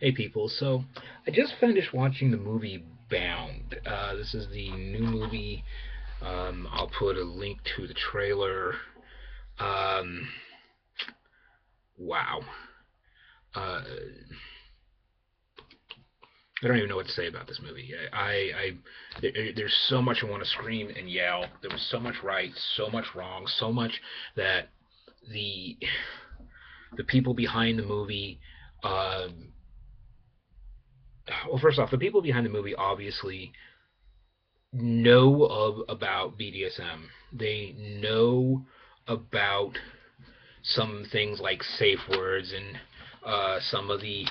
Hey people, so I just finished watching the movie Bound. This is the new movie. I'll put a link to the trailer. Um, wow. Uh, I don't even know what to say about this movie. There's so much I want to scream and yell. There was so much right, so much wrong, so much that the the people behind the movie. Well, first off, the people behind the movie obviously know about BDSM. They know about some things like safe words and some of the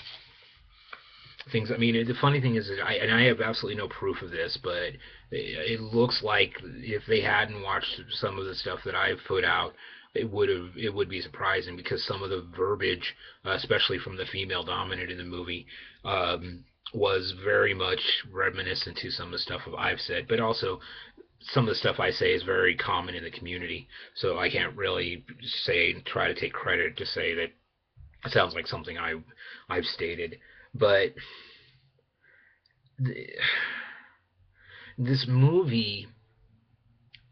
things. I mean, the funny thing is that I have absolutely no proof of this, but it looks like if they hadn't watched some of the stuff that I've put out, it would be surprising because some of the verbiage, especially from the female dominant in the movie, was very much reminiscent to some of the stuff I've said, but also some of the stuff I say is very common in the community. So I can't really try to take credit to say that it sounds like something I've stated. But this movie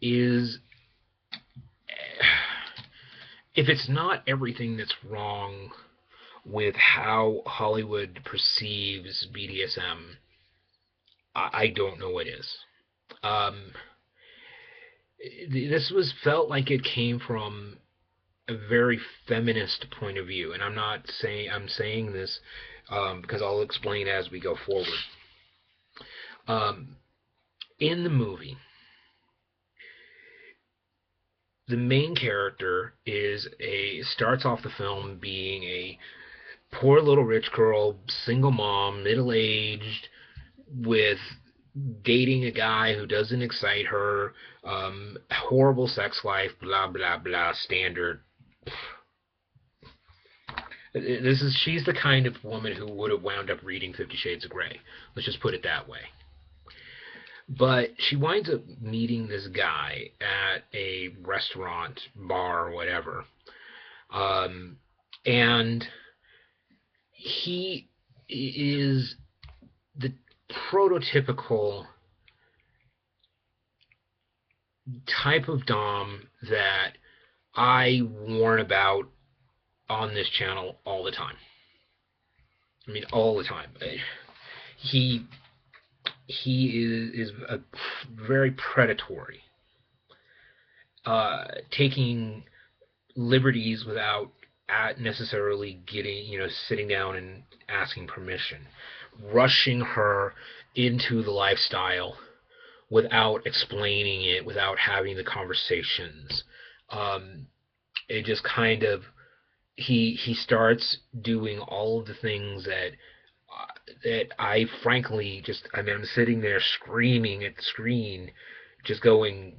is, if it's not everything that's wrong with how Hollywood perceives BDSM, I don't know what is. Um, this was felt like it came from a very feminist point of view, and I'm saying this because I'll explain as we go forward. Um, in the movie, the main character is a starts off the film being a poor little rich girl, single mom, middle aged, with dating a guy who doesn't excite her, horrible sex life, blah blah blah, standard. This is She's the kind of woman who would have wound up reading 50 Shades of Grey. Let's just put it that way. But she winds up meeting this guy at a restaurant, bar, whatever. Um, and he is the prototypical type of Dom that I warn about on this channel all the time. I mean, all the time. He is a very predatory, taking liberties without necessarily sitting down and asking permission, rushing her into the lifestyle without explaining it, without having the conversations. Um, it just kind of he starts doing all of the things that I frankly just, I mean, I'm sitting there screaming at the screen, just going,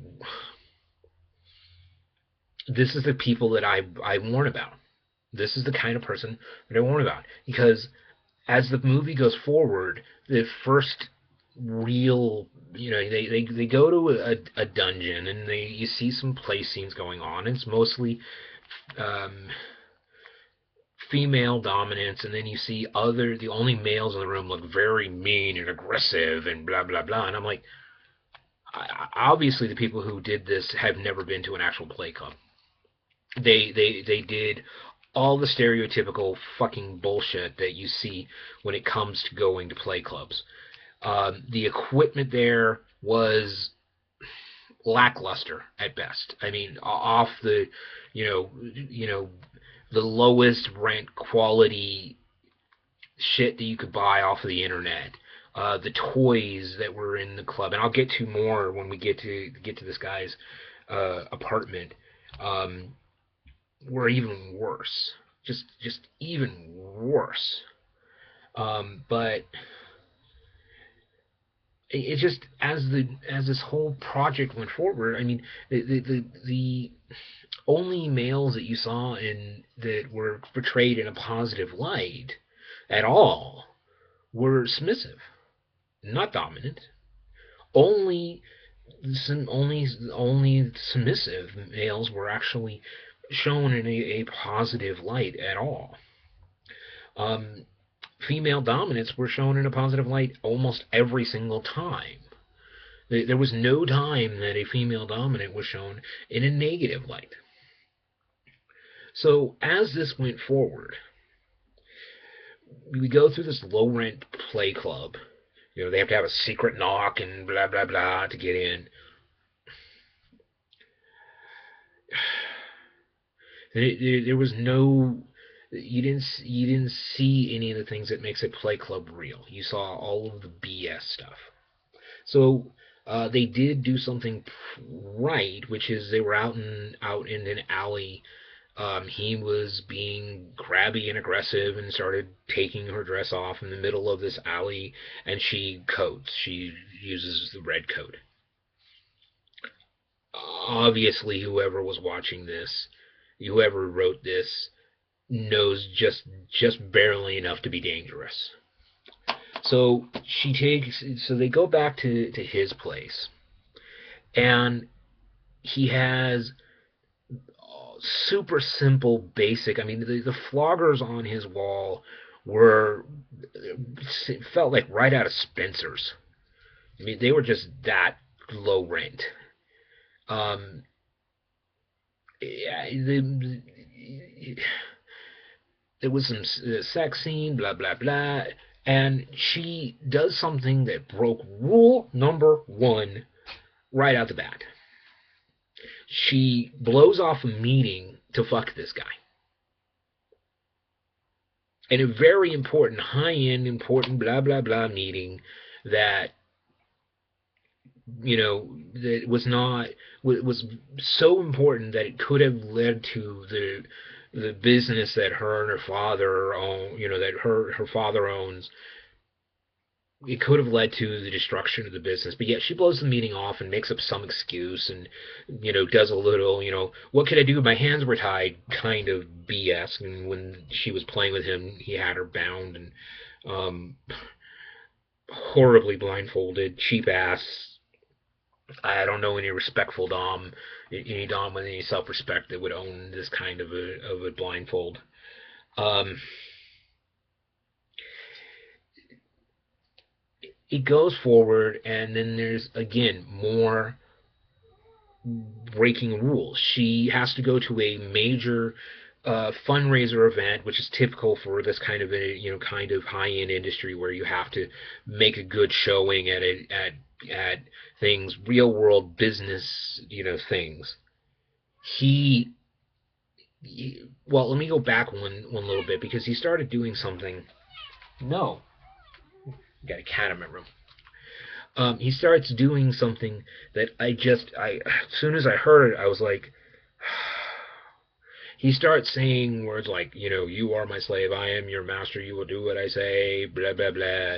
this is the people that I warn about. This is the kind of person that I warn about. Because as the movie goes forward, the first real, they go to a dungeon and you see some play scenes going on. It's mostly um, female dominance, and then you see the only males in the room look very mean and aggressive and blah blah blah. And I'm like, obviously the people who did this have never been to an actual play club. They did all the stereotypical fucking bullshit that you see when it comes to going to play clubs. The equipment there was lackluster at best. I mean, off the, the lowest rent quality shit that you could buy off of the internet. The toys that were in the club, and I'll get to more when we get to this guy's apartment, um, were even worse. Just even worse. But it just, as this whole project went forward, I mean, the only males that you saw in that were portrayed in a positive light at all were submissive, not dominant. Only only submissive males were actually shown in a positive light at all. Um, female dominance were shown in a positive light almost every single time. There was no time that a female dominant was shown in a negative light. So as this went forward, we go through this low rent play club. You know, they have to have a secret knock and blah blah blah to get in. There was no, you didn't see any of the things that makes a play club real. You saw all of the BS stuff. So they did do something right, which is they were out in an alley. He was being crabby and aggressive and started taking her dress off in the middle of this alley, and she coats. She uses the red coat. Obviously, whoever was watching this, whoever wrote this, knows just barely enough to be dangerous. So they go back to his place, and he has super simple, basic. I mean, the floggers on his wall were felt like right out of Spencer's. I mean, they were just that low rent. Um, yeah, there was some sex scene, blah blah blah, and she does something that broke rule number one right out the bat. She blows off a meeting to fuck this guy. And a very important, high-end, important, blah, blah, blah meeting that, that was so important that it could have led to the business that her and her father own, that her father owns. It could have led to the destruction of the business, but yet she blows the meeting off and makes up some excuse and, does a little, what could I do? My hands were tied kind of BS. And when she was playing with him, he had her bound and horribly blindfolded, cheap ass. I don't know any respectful any dom with any self-respect that would own this kind of a blindfold. It goes forward, and then there's again more breaking rules. She has to go to a major fundraiser event, which is typical for this kind of kind of high-end industry where you have to make a good showing at things, real world business, things. Well, let me go back one little bit because he started doing something. No, got a cat in my room. He starts doing something that as soon as I heard it, I was like, he starts saying words like, you are my slave, I am your master, you will do what I say, blah, blah, blah.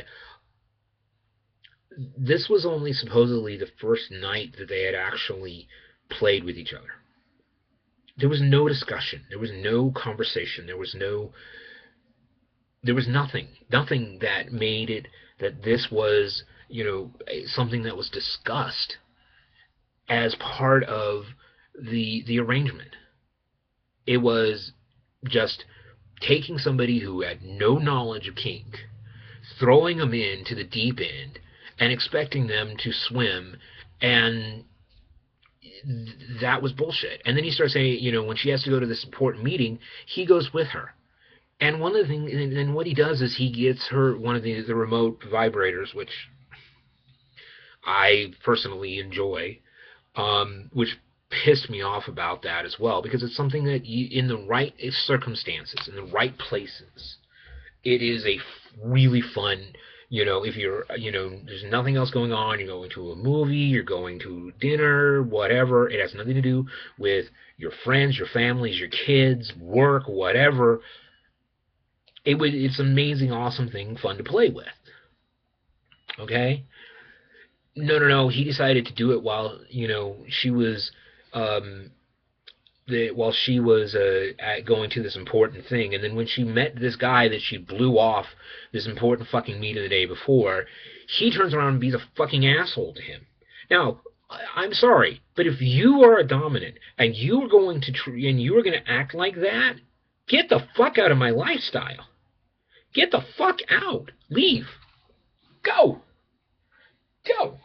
This was only supposedly the first night that they had actually played with each other. There was no discussion. There was no conversation. There was nothing that made it that this was, something that was discussed as part of the arrangement. It was just taking somebody who had no knowledge of kink, throwing them into the deep end, and expecting them to swim, and that was bullshit. And then he starts saying, when she has to go to this important meeting, he goes with her. And one of the things, and what he does is he gets her one of the remote vibrators, which I personally enjoy, which pissed me off about that as well, because it's something that in the right circumstances, in the right places, it is a really fun, if you're, there's nothing else going on, you're going to a movie, you're going to dinner, whatever, it has nothing to do with your friends, your families, your kids, work, whatever. It's an amazing, awesome thing, fun to play with. Okay? No. He decided to do it while she was going to this important thing, and then when she met this guy that she blew off this important fucking meeting the day before, he turns around and be a fucking asshole to him. Now, I'm sorry, but if you are a dominant and you are going to act like that, get the fuck out of my lifestyle. Get the fuck out. Leave. Go. Go.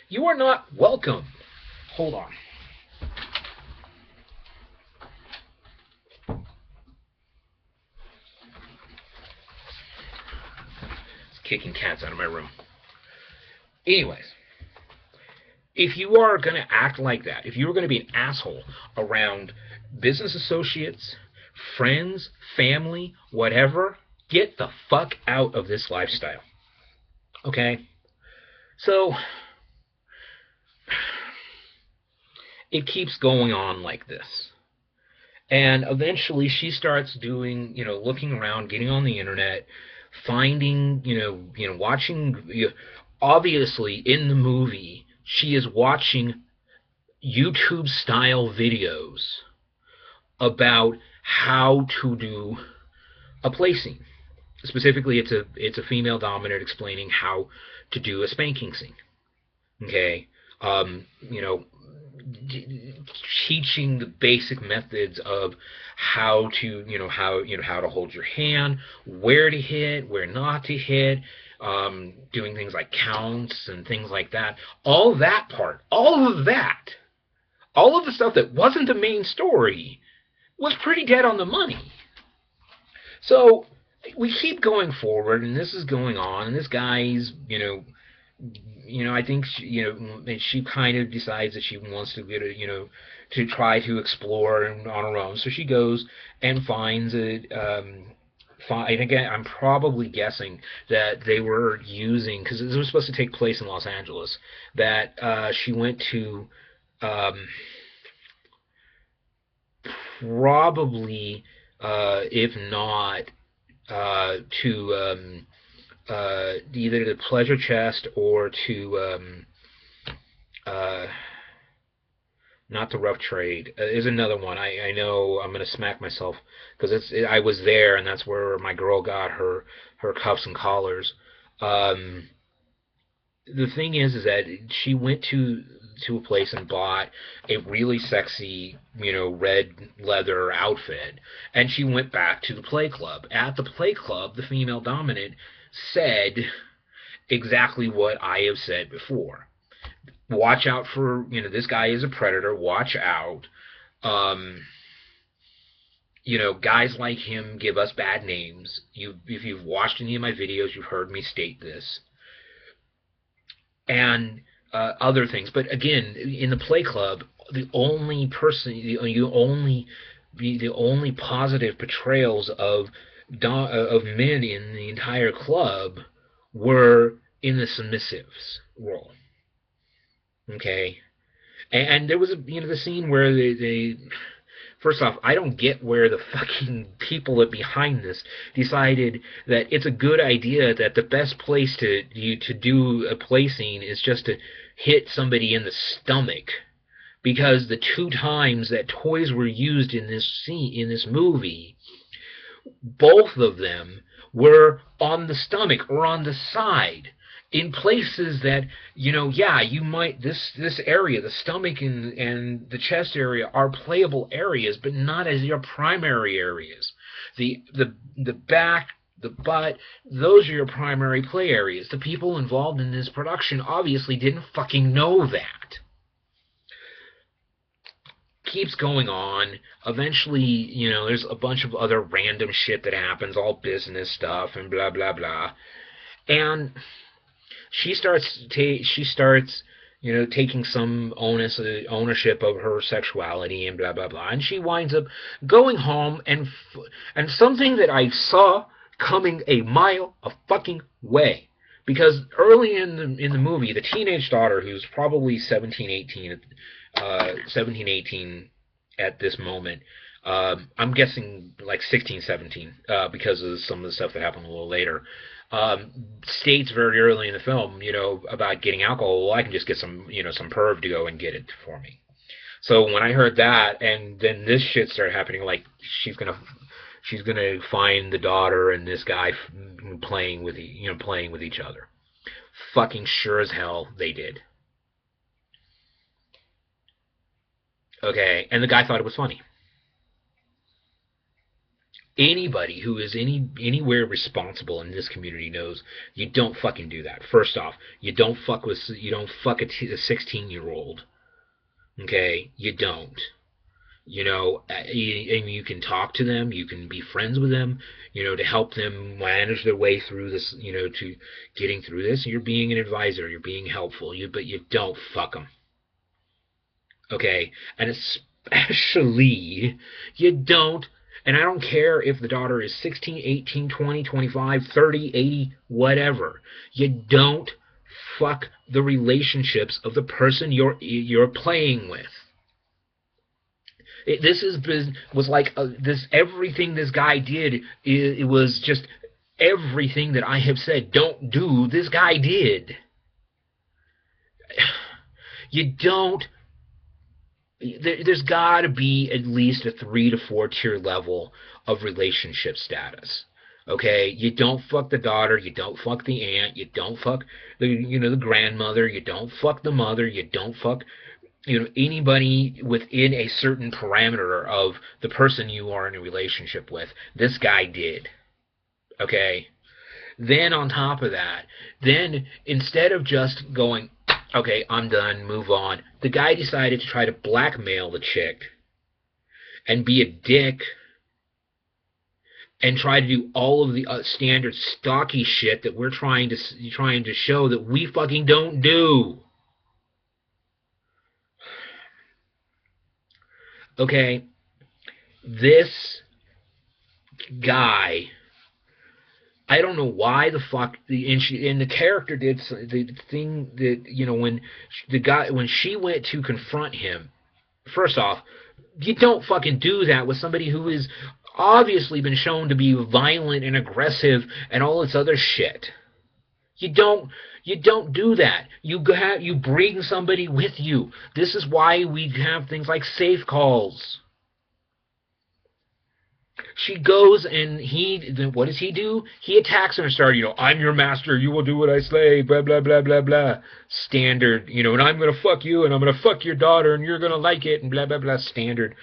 You are not welcome. Hold on. It's kicking cats out of my room. Anyways, if you are going to act like that, if you're going to be an asshole around business associates, friends, family, whatever, get the fuck out of this lifestyle. Okay? So, it keeps going on like this. And eventually she starts doing, looking around, getting on the internet, finding, watching. Obviously, in the movie, she is watching YouTube-style videos about how to do a placing. Specifically, it's a female dominant explaining how to do a spanking scene. Okay, you know, teaching the basic methods of how to, how to hold your hand, where to hit, where not to hit, doing things like counts and things like that. All that part, all of that, all of the stuff that wasn't the main story was pretty dead on the money. So we keep going forward, and this is going on, and this guy's, I think she kind of decides that she wants to get to try to explore on her own. So she goes and finds it. I think I'm probably guessing that they were using, because this was supposed to take place in Los Angeles, that she went to probably, if not to either the Pleasure Chest or to not the Rough Trade. There's another one. I know I'm gonna smack myself because I was there, and that's where my girl got her cuffs and collars. The thing is that she went to a place and bought a really sexy, red leather outfit, and she went back to the play club. At the play club, the female dominant said exactly what I have said before. Watch out for, this guy is a predator. Watch out. Guys like him give us bad names. If you've watched any of my videos, you've heard me state this. And other things. But again, in the play club, the only positive portrayals of men in the entire club were in the submissives role. Okay, and there was the scene where they first off, I don't get where the fucking people that behind this decided that it's a good idea that the best place to do a play scene is just to hit somebody in the stomach, because the two times that toys were used in this scene, in this movie, both of them were on the stomach or on the side, in places that, you might, this area, the stomach and the chest area, are playable areas, but not as your primary areas. The back, the butt, those are your primary play areas. The people involved in this production obviously didn't fucking know that. Keeps going on. Eventually, there's a bunch of other random shit that happens, all business stuff and blah blah blah. And she starts taking some ownership of her sexuality and blah blah blah, and she winds up going home, and something that I saw coming a mile a fucking way, because early in the movie, the teenage daughter, who's probably 17, 18 at this moment, I'm guessing like 16, 17, because of some of the stuff that happened a little later, states very early in the film, about getting alcohol. Well, I can just get some perv to go and get it for me. So when I heard that, and then this shit started happening, like she's gonna find the daughter and this guy playing with each other. Fucking sure as hell they did. Okay, and the guy thought it was funny. Anybody who is anywhere responsible in this community knows you don't fucking do that. First off, you don't fuck a 16-year-old. Okay, you don't. You know, and you can talk to them, you can be friends with them, you know, to help them manage their way through this, you know, to getting through this. You're being an advisor, you're being helpful, but you don't fuck them. Okay, and especially you don't. And I don't care if the daughter is 16, 18, 20, 25, 30, 80, whatever. You don't fuck the relationships of the person you're playing with. Was like this. Everything this guy did, it was just everything that I have said don't do. This guy did. You don't. There's got to be at least a 3 to 4 tier level of relationship status. Okay, you don't fuck the daughter, you don't fuck the aunt, you don't fuck the grandmother, you don't fuck the mother, you don't fuck anybody within a certain parameter of the person you are in a relationship with. This guy did. Okay? Then on top of that, then instead of just going, okay, I'm done, move on, the guy decided to try to blackmail the chick and be a dick and try to do all of the standard stocky shit that we're trying to show that we fucking don't do. Okay, this guy, I don't know why the fuck and the character did the thing that when she went to confront him. First off, you don't fucking do that with somebody who is obviously been shown to be violent and aggressive and all this other shit. You don't do that. You bring somebody with you. This is why we have things like safe calls. She goes and what does he do? He attacks her and starts, I'm your master, you will do what I say, blah, blah, blah, blah, blah. Standard, and I'm going to fuck you, and I'm going to fuck your daughter, and you're going to like it, and blah, blah, blah. Standard,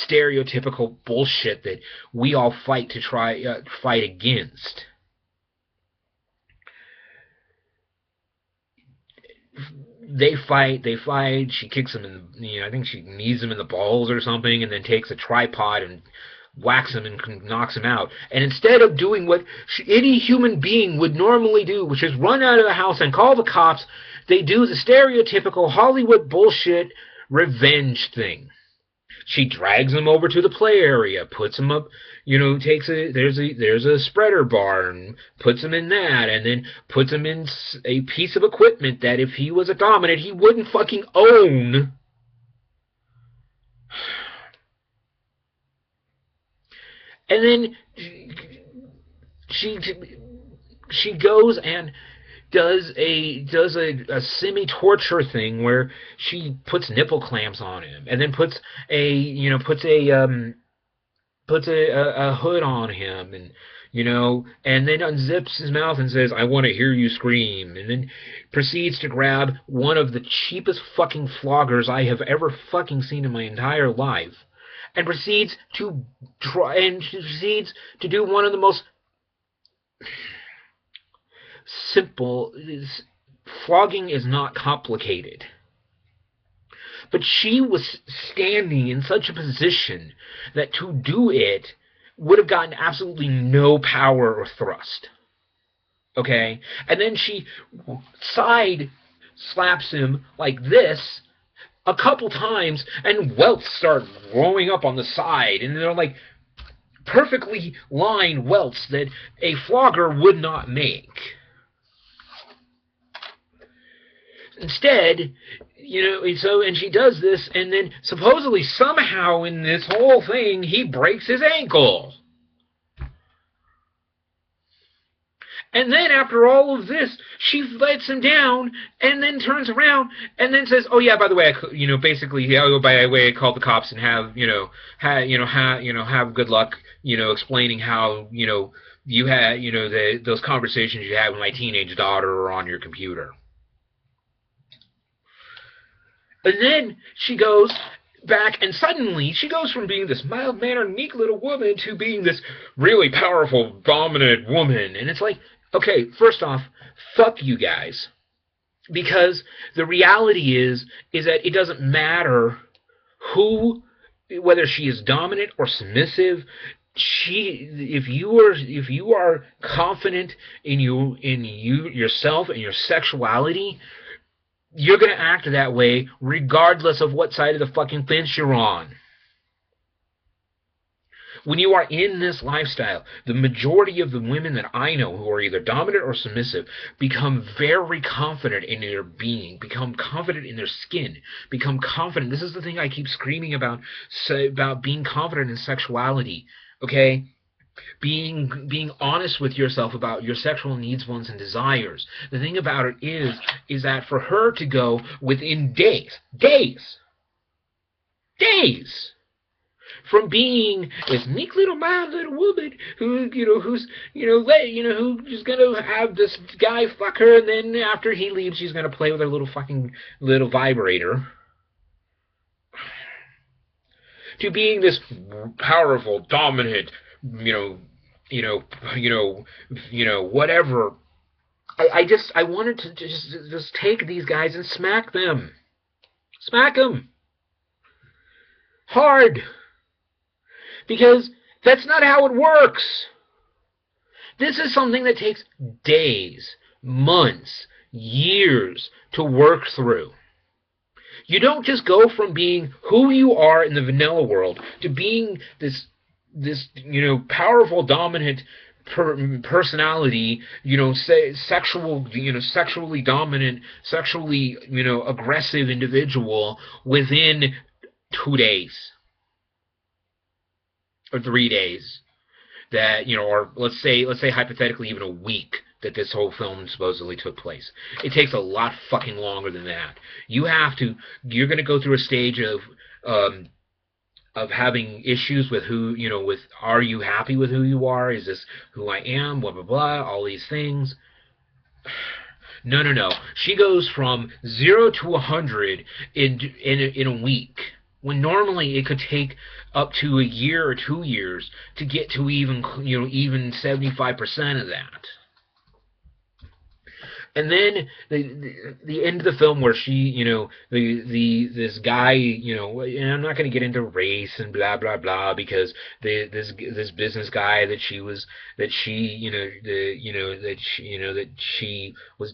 stereotypical bullshit that we all fight to fight against. They fight, she kicks him in, I think she knees him in the balls or something, and then takes a tripod and whacks him and knocks him out. And instead of doing what any human being would normally do, which is run out of the house and call the cops, they do the stereotypical Hollywood bullshit revenge thing. She drags him over to the play area, puts him up, there's a spreader bar, and puts him in that, and then puts him in a piece of equipment that if he was a dominant, he wouldn't fucking own. And then she goes and does a semi-torture thing where she puts nipple clamps on him, and then puts a hood on him, and and then unzips his mouth and says, "I want to hear you scream," and then proceeds to grab one of the cheapest fucking floggers I have ever fucking seen in my entire life, and proceeds to do one of the most simple. Flogging is not complicated. But she was standing in such a position that to do it would have gotten absolutely no power or thrust. Okay? And then she side slaps him like this a couple times, and welts start growing up on the side, and they're like perfectly lined welts that a flogger would not make. Instead, and she does this, and then supposedly somehow in this whole thing, he breaks his ankle. And then after all of this, she lets him down, and then turns around, and then says, "Oh yeah, by the way, by the way, I called the cops and have good luck, explaining how you had those conversations you had with my teenage daughter are on your computer." And then she goes back, and suddenly she goes from being this mild-mannered, meek little woman to being this really powerful, dominant woman. And it's like, okay, first off, fuck you guys. Because the reality is that it doesn't matter who, whether she is dominant or submissive. If you are confident in you yourself and your sexuality, you're gonna act that way regardless of what side of the fucking fence you're on. When you are in this lifestyle, the majority of the women that I know who are either dominant or submissive become very confident in their being, become confident in their skin, become confident. This is the thing I keep screaming about being confident in sexuality. Okay? Being honest with yourself about your sexual needs, wants, and desires. The thing about it is that for her to go within days from being this meek little mild little woman who's gonna have this guy fuck her, and then after he leaves she's gonna play with her little fucking little vibrator, to being this powerful, dominant, you know, whatever. I wanted to just take these guys and smack them, hard, because that's not how it works. This is something that takes days, months, years to work through. You don't just go from being who you are in the vanilla world to being this powerful, dominant personality, sexually dominant, sexually, aggressive individual within 2 days or 3 days. That, or let's say hypothetically even a week that this whole film supposedly took place. It takes a lot fucking longer than that. You're going to go through a stage of having issues with are you happy with who you are? Is this who I am? Blah, blah, blah, all these things. No. She goes from 0 to 100 in a week, when normally it could take up to a year or 2 years to get to even 75% of that. And then the end of the film where she, this guy, and I'm not going to get into race and blah blah blah, because this business guy that she was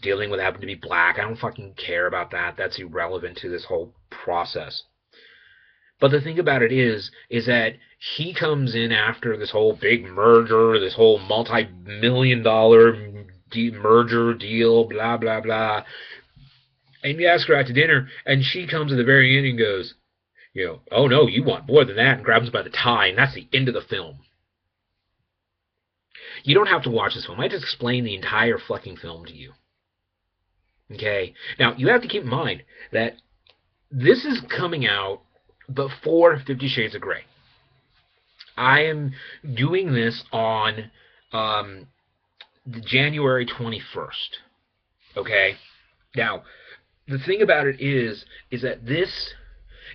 dealing with happened to be black. I don't fucking care about that. That's irrelevant to this whole process. But the thing about it is that he comes in after this whole big merger, this whole multi-million-dollar merger deal, blah, blah, blah. And you ask her out to dinner, and she comes at the very end and goes, oh no, you want more than that, and grabs him by the tie, and that's the end of the film. You don't have to watch this film. I just explained the entire fucking film to you. Okay? Now, you have to keep in mind that this is coming out before 50 Shades of Grey. I am doing this on January 21st. Okay? Now, the thing about it is that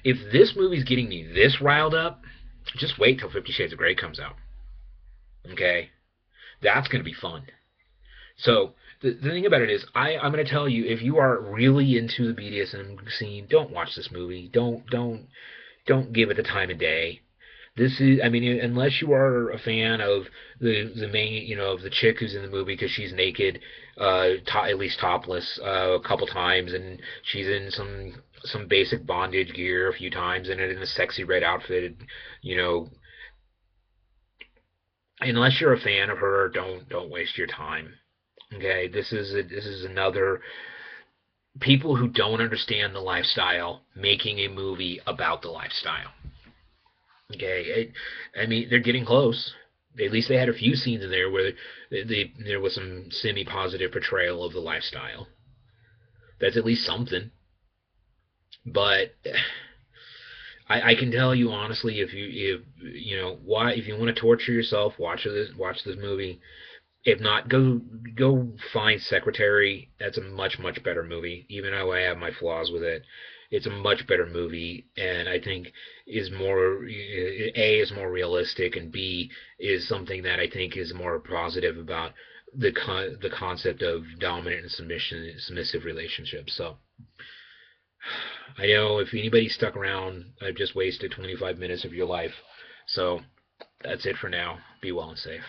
if this movie's getting me this riled up, just wait till 50 Shades of Grey comes out. Okay? That's going to be fun. So, the thing about it is, I'm going to tell you, if you are really into the BDSM scene, don't watch this movie. Don't give it the time of day. This is, unless you are a fan of the main, of the chick who's in the movie because she's naked, at least topless, a couple times, and she's in some basic bondage gear a few times, and in a sexy red outfit, unless you're a fan of her, don't waste your time. Okay, this is another people who don't understand the lifestyle making a movie about the lifestyle. Okay, they're getting close. At least they had a few scenes in there where there was some semi-positive portrayal of the lifestyle. That's at least something. But I can tell you honestly, if you want to torture yourself, watch this movie. If not, go find Secretary. That's a much better movie. Even though I have my flaws with it, it's a much better movie, and I think is more A is more realistic, and B is something that I think is more positive about the concept of dominant and submissive relationships. So I know if anybody stuck around, I've just wasted 25 minutes of your life. So that's it for now. Be well and safe.